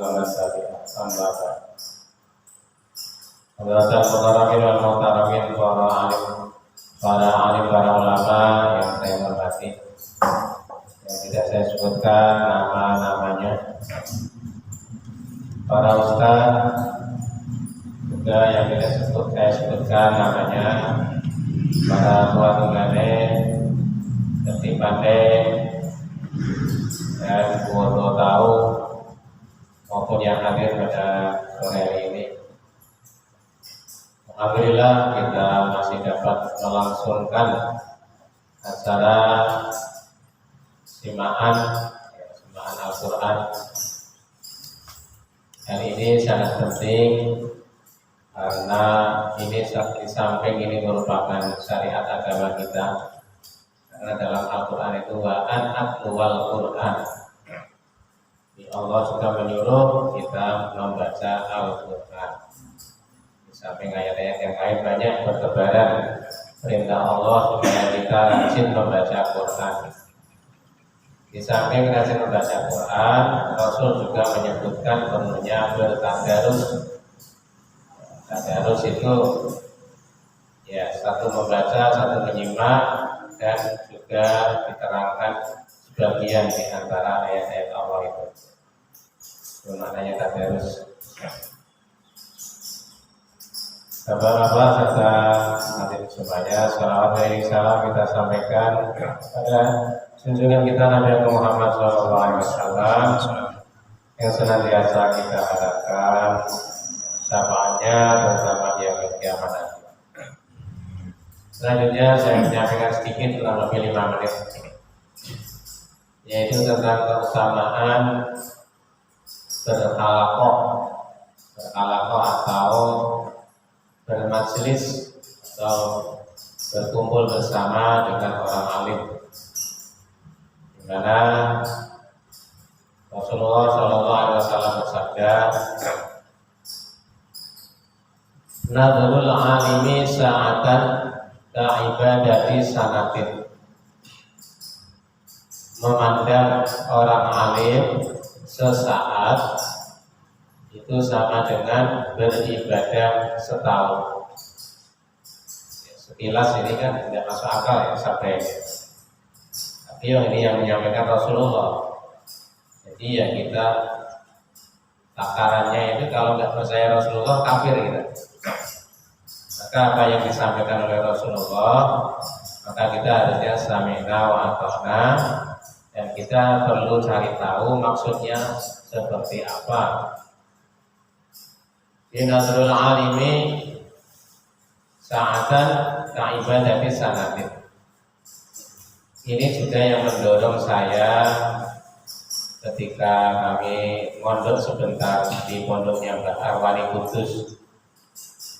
dengan syariat tambahkan. Adalah mutarakin dan mutarakin para alim para ulama yang saya hormati, yang tidak saya sebutkan nama-namanya, para ustaz juga yang tidak saya sebutkan namanya, para tuan tunggane, ketik pandai dan foto tahu maupun yang hadir pada sore hari ini. Alhamdulillah kita masih dapat melangsungkan acara simaan Al-Quran. Hari ini sangat penting karena ini di samping ini merupakan syariat agama kita. Karena dalam Al-Quran itu wa'an atluwal Quran. Allah juga menyuruh kita membaca Al-Quran. Di samping ayat-ayat yang lain banyak bertebaran perintah Allah supaya kita rajin membaca Quran. Di samping rajin membaca Quran, Rasul juga menyebutkan perlunya bertadarus. Tadarus itu ya satu membaca, satu menyimak, dan juga diterangkan sebagian di antara ayat-ayat Allah itu. Itu maknanya tadarus. Bapak-bapak serta hadirin semuanya, salawat dan salam kita sampaikan pada junjungan kita Nabi Muhammad SAW yang senantiasa kita harapkan syafaatnya terutama di hari kiamat nanti. Selanjutnya saya menyampaikan sedikit kurang lebih 5 menit, yaitu tentang keutamaan berhalakoh atau bermajelis atau berkumpul bersama dengan orang alim, di mana Rasulullah SAW bersabda, "Nadrul alimi sa'atan ka'ibadati sanatin." Memandang orang alim sesaat itu sama dengan beribadah setahun. Ya, sekilas ini kan tidak masuk akal ya sabda ini. Tapi ini yang menyampaikan Rasulullah. Jadi ya kita takarannya itu kalau nggak percaya Rasulullah kafir kita. Maka apa yang disampaikan oleh Rasulullah, maka kita harusnya sami'na wa ata'na, dan kita perlu cari tahu maksudnya seperti apa. Nadrul alimi sa'atan ka'ibadati sanatin. Ini juga yang mendorong saya ketika kami mondok sebentar di pondoknya Mbah Arwani Kudus.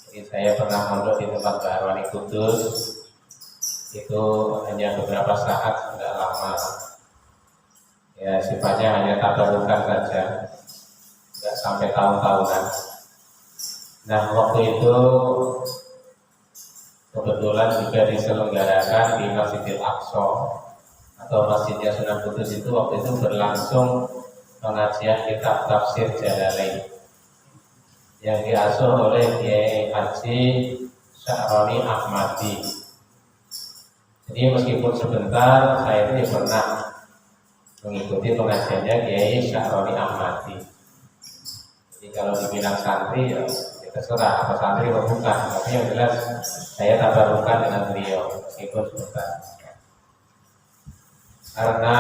Jadi saya pernah mondok di tempat Mbah Arwani Kudus. Itu hanya beberapa saat, tidak lama. Ya sifatnya hanya tabarukan saja, tidak sampai tahun-tahunan. Nah waktu itu kebetulan juga diselenggarakan di Masjidil Aqsa atau Masjidnya Sunan Kudus. Itu waktu itu berlangsung pengajian kitab tafsir Jalalain yang diasuh oleh Kiai Haji Sya'roni Ahmadi. Jadi meskipun sebentar, saya ini pernah mengikuti pengajiannya Kiai Sya'roni Ahmadi. Jadi kalau dibilang santri ya terserah apa santri atau bukan, tapi yang jelas saya tabarukan dengan beliau meskipun sebentar. Karena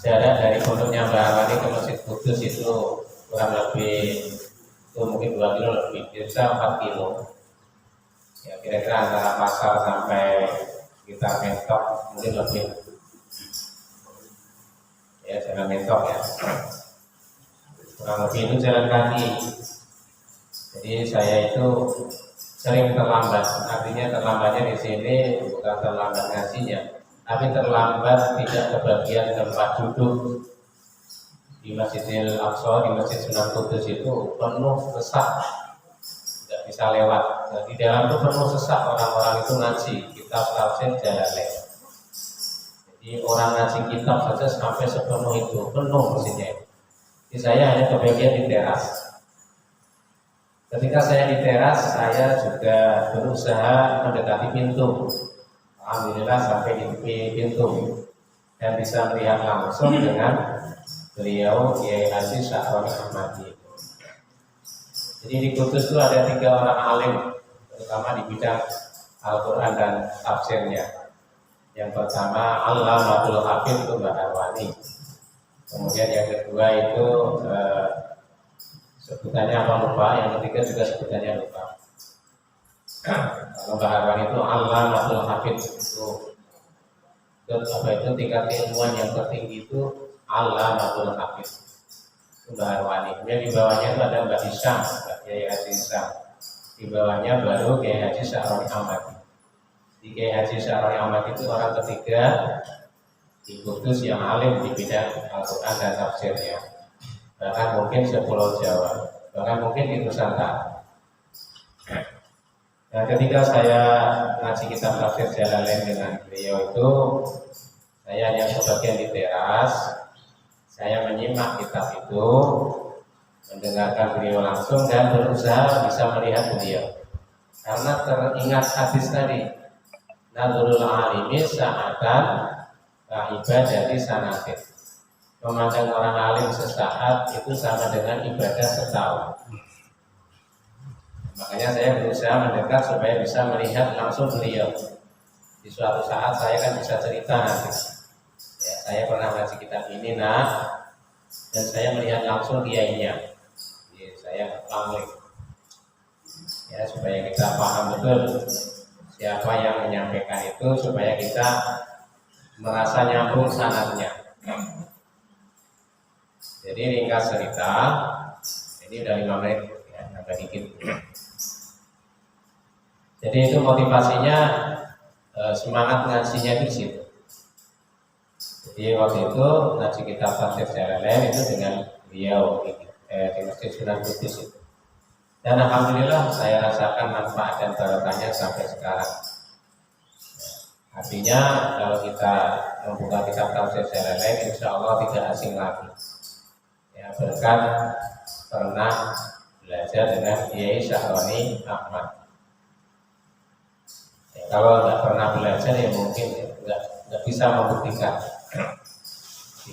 jarak dari pondoknya Mbah Arwani ke Masjid Kudus itu kurang lebih itu mungkin 2 kilo lebih, bisa 4 kilo. Ya kira-kira antara Pasar sampai sekitar Mentok mungkin lebih. Ya jalan Mentok ya. Kurang lebih itu jalan kaki. Jadi saya itu sering terlambat. Artinya terlambatnya di sini bukan terlambat ngajinya, tapi terlambat tidak kebagian tempat duduk. Di Masjidil Aqsa, di Masjid Sunan Kudus itu penuh sesak, tidak bisa lewat. Nah, di dalam itu penuh sesak, orang-orang itu ngaji kitab tafsir Jalalain. Jadi orang ngaji kitab saja sampai sepenuh itu, penuh mesinnya. Jadi saya hanya kebagian di teras. Ketika saya di teras, saya juga berusaha mendekati pintu. Alhamdulillah sampai di pintu dan bisa melihat langsung dengan beliau Kiai Haji Sa'roni Ahmadi. Jadi di Kudus itu ada 3 orang alim, terutama di bidang Al-Quran dan tafsirnya. Yang pertama Allamatul Hafidh itu Mbak Arwani. Kemudian yang kedua itu sebutannya apa lupa, yang ketiga juga sebutannya lupa. Kalau Mbak Arwani itu Allamatul Hafidh itu apa itu tingkat keilmuan yang tertinggi itu Allamatul Hafidh itu Mbak Arwani. Kemudian di bawahnya itu ada Mbak Hisam, Mbak Kiai Haji Hisam. Di bawahnya baru Kiai Haji Sa'roni Ahmadi. Di Kiai Haji Sa'roni Ahmadi itu orang ketiga di Kudus yang alim di bidang Al-Quran dan tafsirnya. Bahkan mungkin sepulau Jawa, bahkan mungkin di Nusantara. Nah, ketika saya ngaji kitab tafsir Jalalain dengan beliau itu, saya hanya sebagian di teras, saya menyimak kitab itu, mendengarkan beliau langsung dan berusaha bisa melihat beliau. Karena teringat hadis tadi, Nadhurul alimi sa'atan ibadati sanatin. Memandang orang alim sesaat itu sama dengan ibadah setahun. Makanya saya berusaha mendekat supaya bisa melihat langsung beliau. Di suatu saat saya kan bisa cerita nanti. Ya, saya pernah ngaji kitab ini, dan saya melihat langsung kiainya. Jadi saya pamit. Ya, supaya kita paham betul siapa yang menyampaikan itu, supaya kita merasa nyambung sanadnya. Jadi ringkas cerita, ini udah 5 menit, ya, agak dikit. Jadi itu motivasinya, semangat ngajinya di situ. Jadi waktu itu ngaji kitab tafsir Jalalain itu dengan beliau di Masjid Sunan Kudus itu. Dan alhamdulillah saya rasakan manfaat dan barokahnya sampai sekarang. Artinya kalau kita membuka kitab tafsir Jalalain, insya Allah tidak asing lagi. Ya, berkat pernah belajar dengan Kiai Sa'roni Ahmad. Kalau nggak pernah belajar ya mungkin nggak bisa membuktikan.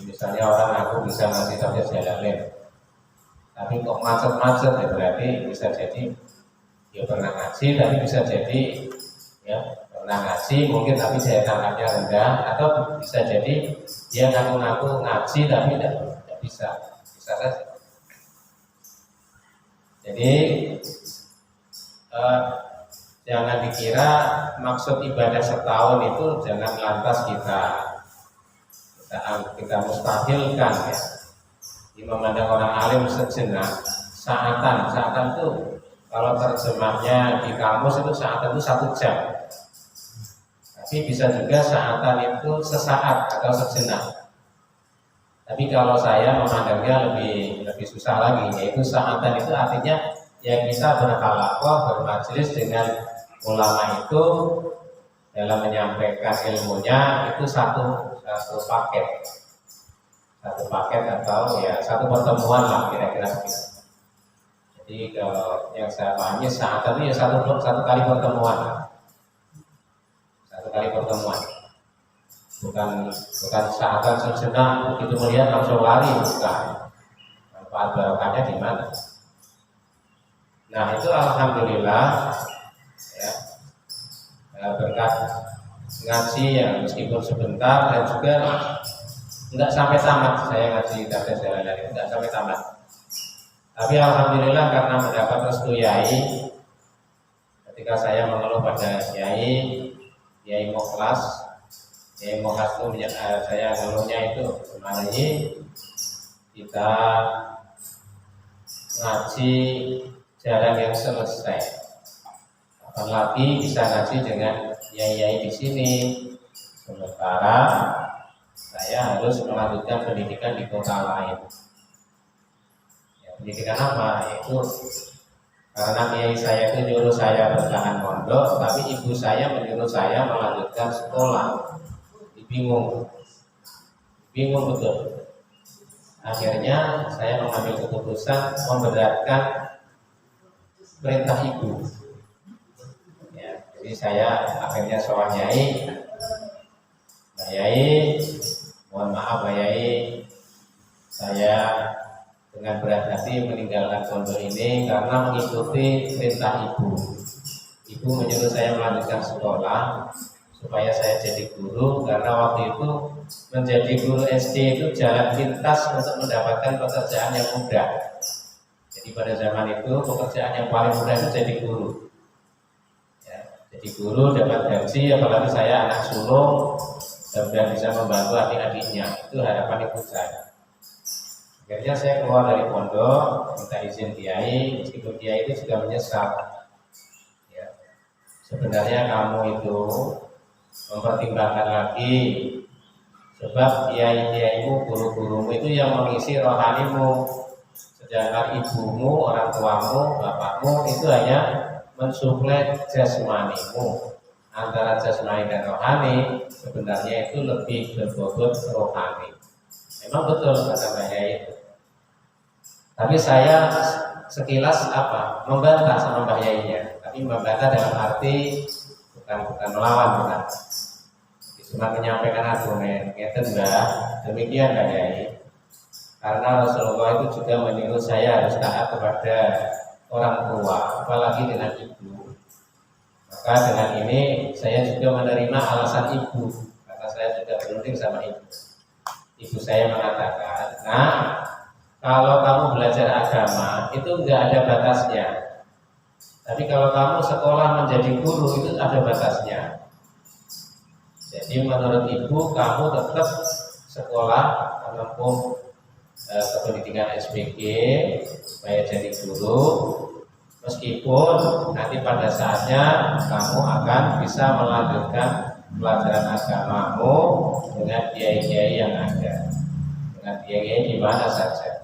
Misalnya orang aku bisa ngasih tafsir Jalalain, tapi kok macet-macet ya berarti bisa jadi dia pernah ngaji, tapi bisa jadi ya pernah ngaji mungkin tapi daya tangkapnya rendah, atau bisa jadi dia ngaku-ngaku ngaji tapi tidak bisa saja. Jadi jangan dikira maksud ibadah setahun itu jangan lantas kita mustahilkan ya. Di memandang orang alim sejenak, saatan itu kalau terjemahnya di kamus itu saatan itu 1 jam. Tapi bisa juga saatan itu sesaat atau sejenak. Tapi kalau saya memandangnya lebih susah lagi, yaitu saatan itu artinya ya kita berhalaqah bermajelis dengan ulama itu dalam menyampaikan ilmunya itu satu paket atau ya satu pertemuan lah kira-kira begitu. Jadi kalau yang saya pahami saat itu ya satu kali pertemuan, bukan saatan sejenak begitu melihat langsung lari, bukan. Manfaat barokahnya di mana? Nah itu alhamdulillah ya, berkat ngaji ya meskipun sebentar dan juga enggak sampai tamat. Saya ngaji tafsir Jalalain enggak sampai tamat, tapi alhamdulillah karena mendapat restu Yai ketika saya mengeluh pada Yai Mukhlas itu saya ngeluhnya itu kemarin kita ngaji jarang yang selesai, apalagi bisa ngaji dengan Yai di sini, sementara saya harus melanjutkan pendidikan di kota lain. Ya, pendidikan apa? Yaitu karena Kiai saya itu nyuruh saya bertahan mondok, tapi ibu saya menyuruh saya melanjutkan sekolah. Bingung betul. Akhirnya saya mengambil keputusan memberatkan perintah ibu. Ya, jadi saya akhirnya soal Yai, Mbak Yai, mohon maaf Mbak Yai, saya dengan berat hati meninggalkan pondok ini karena mengikuti perintah ibu. Ibu menyuruh saya melanjutkan sekolah supaya saya jadi guru, karena waktu itu menjadi guru SD itu jalan pintas untuk mendapatkan pekerjaan yang mudah. Jadi pada zaman itu pekerjaan yang paling mudah itu jadi guru. Ya, jadi guru dapat gaji, apalagi saya anak sulung dan bisa membantu adik-adiknya. Itu harapan ibu saya. Akhirnya saya keluar dari pondok, minta izin Kiai, meskipun Kiai itu juga menyesal. Ya, sebenarnya kamu itu mempertimbangkan lagi, sebab kiai-kiaimu, guru-gurumu itu yang mengisi rohanimu, sedangkan ibumu, orang tuamu, bapakmu itu hanya mensuplai jasmanimu. Antara jasmani dan rohani sebenarnya itu lebih berbobot rohani. Memang betul kata Mbak Yai. Tapi saya sekilas membantah sama Mbak Yainya. Tapi membantah dalam arti bukan melawan, bukan. Cuma menyampaikan argumen. Ngeten Mbak, demikian Mbak Yai. Karena Rasulullah itu juga menyuruh saya harus taat kepada orang tua, apalagi dengan ibu. Maka dengan ini saya juga menerima alasan ibu, karena saya juga berunding sama ibu. Ibu saya mengatakan, nah kalau kamu belajar agama itu enggak ada batasnya. Tapi kalau kamu sekolah menjadi guru itu ada batasnya. Jadi menurut ibu kamu tetap sekolah menempuh pendidikan SPG supaya jadi guru, meskipun nanti pada saatnya kamu akan bisa melanjutkan pelajaran agamamu dengan kiai-kiai yang ada, dengan kiai-kiai di mana saja.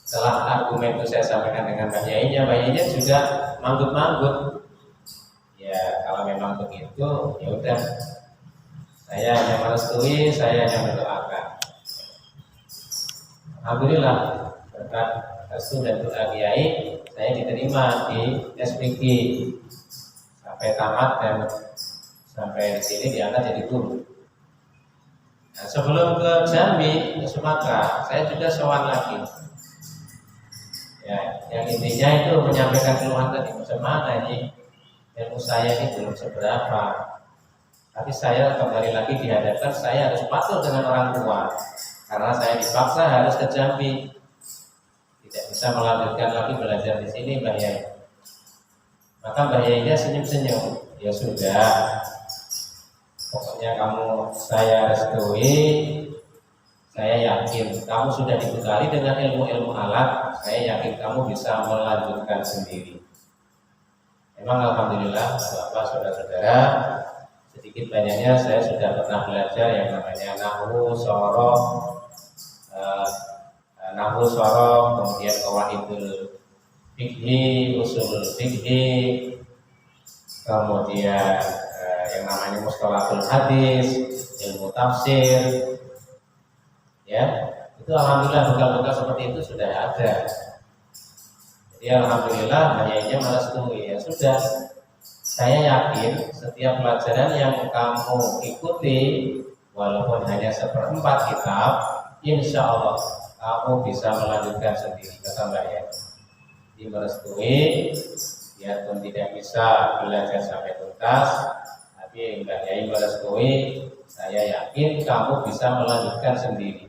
Setelah argumen itu saya sampaikan dengan Mbak Yainya juga manggut-manggut. Ya kalau memang begitu, ya udah. Saya hanya merestui, saya hanya mendoakan. Alhamdulillah berkat restu dan doa Kiai, saya diterima di SPG sampai tamat dan sampai di sini diangkat jadi guru. Nah, sebelum ke Jambi, ke Sumatera, saya juga sowan lagi. Ya, yang intinya itu menyampaikan keluhan tadi, macam mana ini ilmu saya ini belum seberapa. Tapi saya kembali lagi dihadapkan, saya harus patuh dengan orang tua, karena saya dipaksa harus ke Jambi. Tidak bisa melanjutkan lagi belajar di sini, Mbak Yai. Maka Mbak Yainya senyum-senyum. Ya sudah, pokoknya kamu saya restui, saya yakin kamu sudah dibekali dengan ilmu-ilmu alat, saya yakin kamu bisa melanjutkan sendiri. Memang alhamdulillah, Bapak, saudara-saudara, sedikit banyaknya saya sudah pernah belajar yang namanya nahwu, sorof, kemudian qawaidul fikhi, usul fikhi, kemudian yang namanya mustalahul hadis, ilmu tafsir. Ya, itu alhamdulillah bekal-bekal seperti itu sudah ada. Jadi alhamdulillah banyaknya merestui. Ya sudah, saya yakin setiap pelajaran yang kamu ikuti, walaupun hanya 1/4 kitab, insya Allah kamu bisa melanjutkan sendiri, kata Mbak Yai. Jadi merestui, biarpun tidak bisa belajar sampai tuntas, tapi Mbak Yai merestui, saya yakin kamu bisa melanjutkan sendiri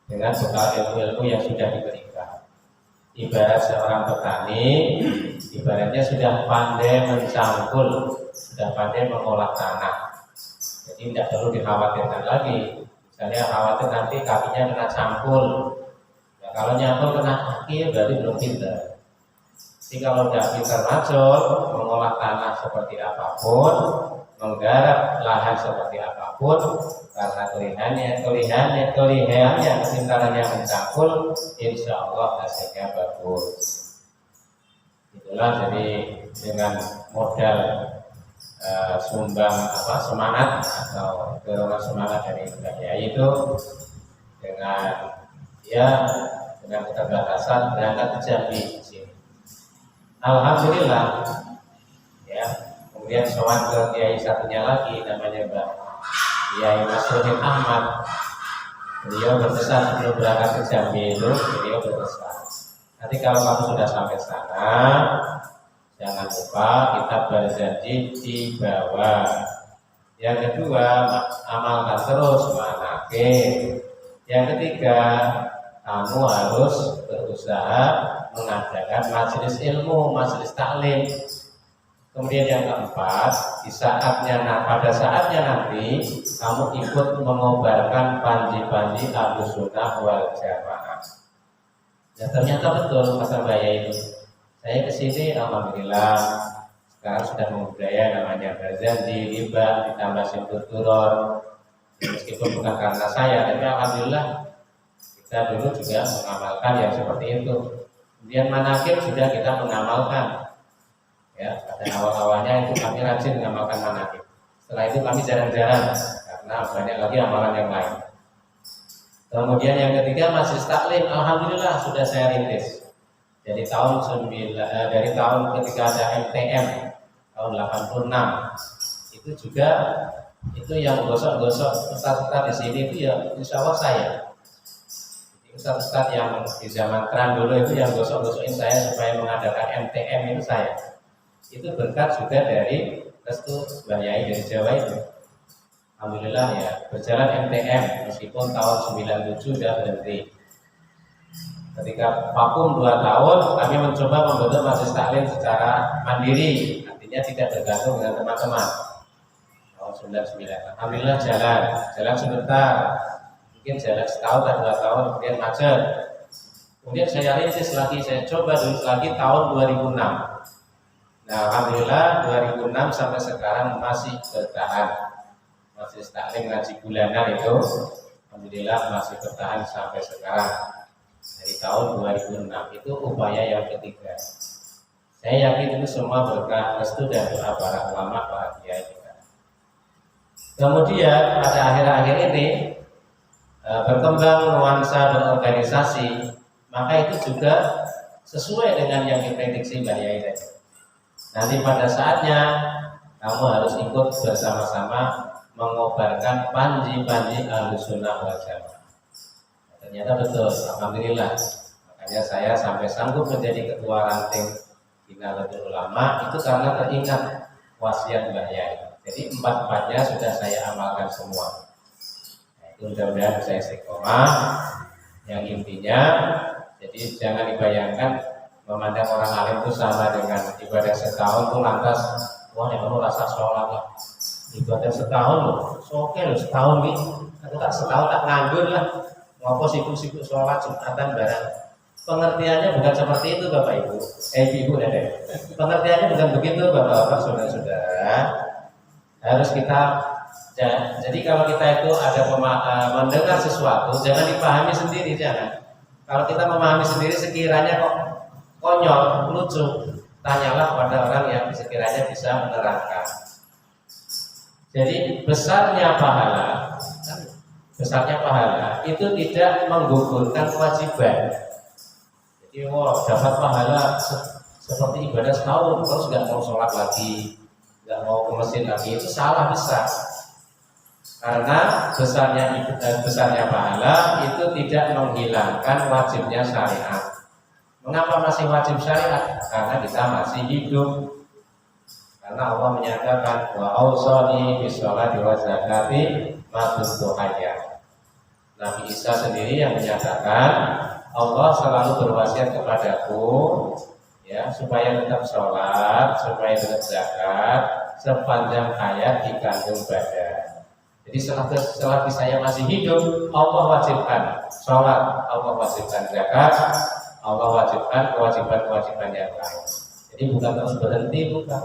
dengan bekal ilmu-ilmu yang sudah diberikan. Ibarat seorang petani, ibaratnya sudah pandai mencangkul, sudah pandai mengolah tanah. Jadi tidak perlu dikhawatirkan lagi. Misalnya khawatir nanti kakinya kena cangkul. Ya, kalau nyangkul kena kaki berarti belum pintar. Jadi kalau tidak pintar macul, mengolah tanah seperti apapun, menggarap lahan seperti apapun, karena kelihayannya kepintarannya mencangkul, insya Allah hasilnya bagus. Itulah jadi dengan modal semangat atau dorongan semangat dari Mbak Yai itu, dengan dia dengan keterbatasan berangkat ke Jambi di sini. Alhamdulillah, ya. Kemudian sowan ke kiai satunya lagi namanya Mbak Kiai Masruddin Ahmad. Beliau berpesan sebelum berangkat ke Jambi itu, beliau berpesan, nanti kalau kamu sudah sampai sana, jangan lupa kita berjanji di bawah. Yang kedua, amalkan terus manakib. Yang ketiga, kamu harus berusaha mengadakan majelis ilmu, majelis taklim. Kemudian yang keempat, pada saatnya nanti kamu ikut mengobarkan panji-panji Ahlus Sunnah wal Jamaah. Ya ternyata betul kata Mbak itu. Saya kesini, alhamdulillah, sekarang sudah membudaya namanya berjanji, riba, ditambah simpul turun. Meskipun bukan karena saya, tapi alhamdulillah kita dulu juga mengamalkan yang seperti itu. Kemudian manakib sudah kita mengamalkan. Ya, pada awal-awalnya itu kami rajin mengamalkan manakib. Setelah itu kami jarang-jarang karena banyak lagi amalan yang lain. Kemudian yang ketiga majelis taklim, alhamdulillah sudah saya rintis. Dari tahun ketika ada MTM tahun 86 itu juga itu yang gosok-gosok ustaz-ustaz di sini itu ya insya Allah saya. Ustaz-ustaz yang di zaman tren dulu itu yang gosok-gosokin saya supaya mengadakan MTM itu saya. Itu berkat juga dari restu Mbak Yai dari Jawa itu. Alhamdulillah ya berjalan MTM meskipun tahun 97 sudah berhenti. Ketika vakum 2 tahun kami mencoba membentuk majelis taklim secara mandiri, artinya tidak bergantung dengan teman-teman. Tahun 99. Alhamdulillah jalan sebentar. Mungkin jalan setahun atau 2 tahun kemudian macet. Kemudian saya rintis lagi, saya coba dulu lagi tahun 2006. Nah, alhamdulillah 2006 sampai sekarang masih bertahan. Masih taklim ngaji bulanan itu, alhamdulillah masih bertahan sampai sekarang. Dari tahun 2006 itu upaya yang ketiga. Saya yakin itu semua berkah restu dan doa para ulama, para kiai kita. Kemudian pada akhir-akhir ini berkembang nuansa berorganisasi, maka itu juga sesuai dengan yang diprediksi Mbak Yai tadi. Nanti pada saatnya kamu harus ikut bersama-sama mengobarkan panji-panji Ahlus Sunnah wal Jamaah. Ternyata betul, alhamdulillah. Makanya saya sampai sanggup menjadi ketua ranting Nahdlatul Ulama itu karena teringat wasiat Mbah Yai. Jadi 4-4-nya sudah saya amalkan semua. Nah, itu mudah-mudahan bisa istiqomah. Yang intinya, jadi jangan dibayangkan memandang orang alim itu sama dengan ibadah setahun itu lantas wah yang kamu rasa sholat lah. Ibadah setahun loh, oke loh setahun nih. Aku tak setahun tak nganggur lah. Ngopo sibuk-sibuk sholat Jumatan barang. Pengertiannya bukan seperti itu Bapak Ibu. Ibu dan pengertiannya bukan begitu Bapak-bapak, saudara-saudara. Harus kita jadi kalau kita itu ada mendengar sesuatu jangan dipahami sendiri, jangan. Kalau kita memahami sendiri sekiranya kok konyol, lucu, tanyalah pada orang yang sekiranya bisa menerangkan. Jadi besarnya pahala itu tidak menggugurkan kewajiban. Jadi dapat pahala seperti ibadah setahun, terus nggak mau sholat lagi, nggak mau ke masjid lagi, itu salah besar. Karena besarnya pahala itu tidak menghilangkan wajibnya syariat. Mengapa masih wajib syariat? Karena kita masih hidup. Karena Allah menyatakan wa ausani bisolati wa zakati ma dumtu hayya. Nabi Isa sendiri yang menyatakan Allah selalu berwasiat kepadaku ya supaya tetap sholat, supaya tetap zakat sepanjang hayat di kandung badan. Jadi selagi saya masih hidup, Allah wajibkan sholat, Allah wajibkan zakat, Allah wajibkan kewajiban-kewajiban yang lain. Jadi bukan terus berhenti, bukan.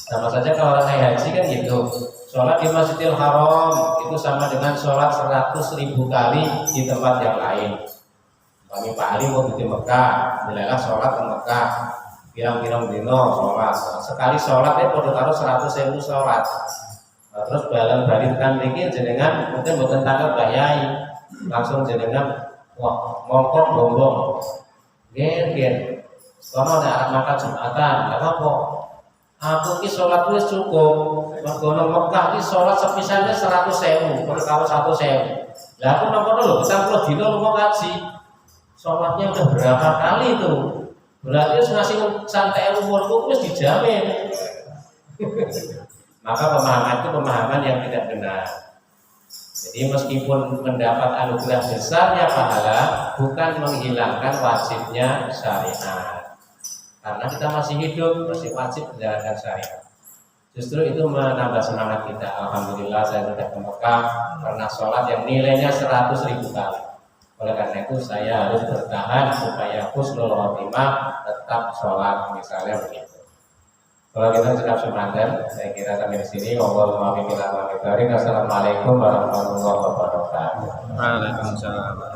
Sama saja kalau orang haji kan gitu. Sholat di Masjidil Haram itu sama dengan sholat 100.000 kali di tempat yang lain. Kami Pak Ali mau di Mekah, bilalah sholat ke Mekah, pirang-pirang dino sholat. Sekali sholat ya perlu taruh 100.000 sholat. Terus balang balik tekan mriki jenengan mungkin boten tangkep Mbah Yai, langsung jenengan Wah, ngongkong bombong. Gen. Soalnya ada anak makan Jumatan, enggak apa-apa. Aku ki sholat wis cukup. Mergo nang Mekah ki sholat sepisannya 100.000, perkara 100.000. Lah aku nang kono lho, 40 dina lunga kaji. Sholatnya udah berapa kali itu? Berarti wis ngasih santai umurku wis dijamin. Maka pemahaman itu pemahaman yang tidak benar. Jadi meskipun mendapat anugerah besarnya pahala, bukan menghilangkan wajibnya syariat. Karena kita masih hidup, masih wajib menjalankan syariat. Justru itu menambah semangat kita. Alhamdulillah saya sudah ke Mekah karena sholat yang nilainya 100.000 kali. Oleh karena itu saya harus bertahan supaya husnul khotimah tetap sholat, misalnya begitu. Kalau kita sudah Sumatera, saya kira sampai di sini. Wassalamualaikum warahmatullahi wabarakatuh. Waalaikumsalam.